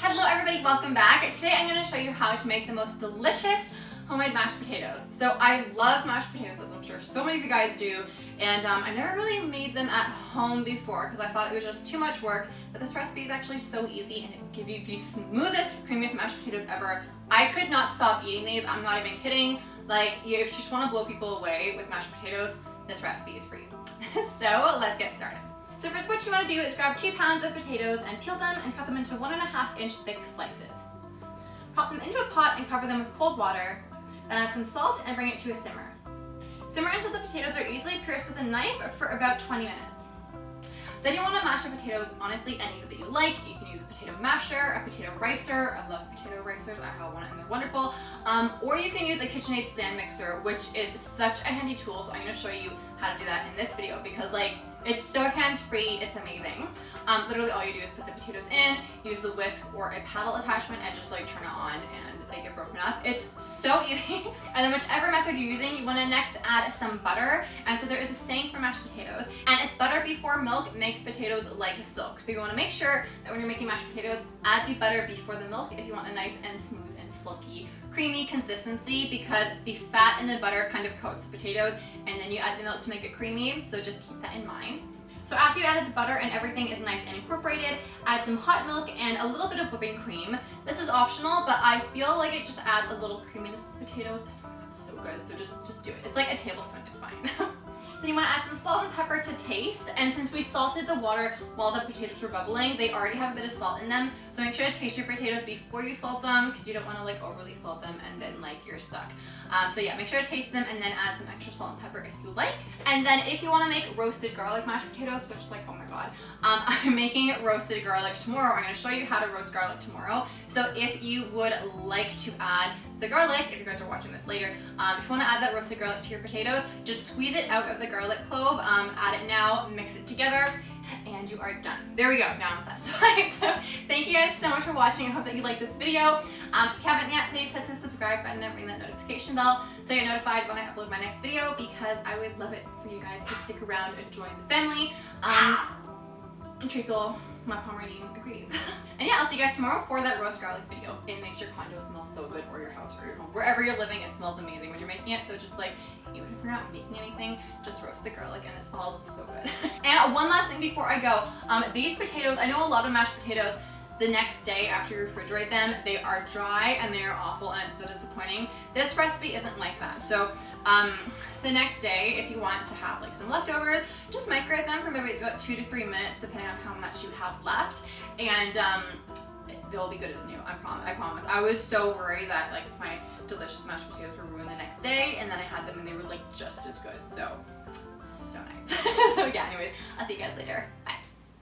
Hello everybody, welcome back. Today I'm going to show you how to make the most delicious homemade mashed potatoes. So I love mashed potatoes, as I'm sure so many of you guys do, and I never really made them at home before because I thought it was just too much work, but this recipe is actually so easy and it will give you the smoothest, creamiest mashed potatoes ever. I could not stop eating these, I'm not even kidding. Like, if you just want to blow people away with mashed potatoes, this recipe is for you. So let's get started. So first what you want to do is grab 2 pounds of potatoes and peel them and cut them into 1.5 inch thick slices. Pop them into a pot and cover them with cold water, then add some salt and bring it to a simmer. Simmer until the potatoes are easily pierced with a knife for about 20 minutes. Then you want to mash the potatoes, honestly any that you like. You can use a potato masher, a potato ricer. I love potato ricers, I have one and they're wonderful. Or you can use a Kitchenaid's stand mixer, which is such a handy tool, so I'm going to show you how to do that in this video because it's so hands-free, it's amazing. Literally all you do is put the potatoes in, use the whisk or a paddle attachment and just turn it on and they get broken up. It's so easy. And then whichever method you're using, you want to next add some butter. And so there is a saying for mashed potatoes, and it's butter before milk makes potatoes like silk. So you want to make sure that when you're making mashed potatoes, add the butter before the milk if you want a nice and smooth and silky, creamy consistency, because the fat in the butter kind of coats the potatoes and then you add the milk to make it creamy, so just keep that in mind. So after you added the butter and everything is nice and incorporated, add some hot milk and a little bit of whipping cream. This is optional, but I feel like it just adds a little creaminess to potatoes. It's so good, so just do it. It's like a tablespoon, it's fine. Then you want to add some salt and pepper to taste, and since we salted the water while the potatoes were bubbling, they already have a bit of salt in them, so make sure to taste your potatoes before you salt them because you don't want to overly salt them and then you're stuck. So yeah, make sure to taste them and then add some extra salt and pepper if you like. And then if you want to make roasted garlic mashed potatoes, which oh my god, I'm making roasted garlic tomorrow. I'm going to show you how to roast garlic tomorrow. So if you would like to add the garlic, if you guys are watching this later, if you want to add that roasted garlic to your potatoes, just squeeze it out of the garlic clove, add it now, mix it together, and you are done. There we go, now I'm satisfied. So thank you guys so much for watching. I hope that you like this video. If you haven't yet, please hit the subscribe button and ring that notification bell so you're notified when I upload my next video, because I would love it for you guys to stick around and join the family. Treacle, my Pomeranian agrees. And yeah, I'll see you guys tomorrow for that roast garlic video. It makes your condo smell so good, or your house, or your home. Wherever you're living, it smells amazing when you're making it. So just even if you're not making anything, just roast the garlic and it smells so good. And one last thing before I go. These potatoes, I know a lot of mashed potatoes, the next day after you refrigerate them, they are dry and they are awful and it's so disappointing. This recipe isn't like that. So the next day, if you want to have some leftovers, just microwave them for maybe about 2 to 3 minutes depending on how much you have left, and they'll be good as new. I promise. I was so worried that my delicious mashed potatoes were ruined the next day, and then I had them and they were just as good. So nice. So yeah, anyways, I'll see you guys later.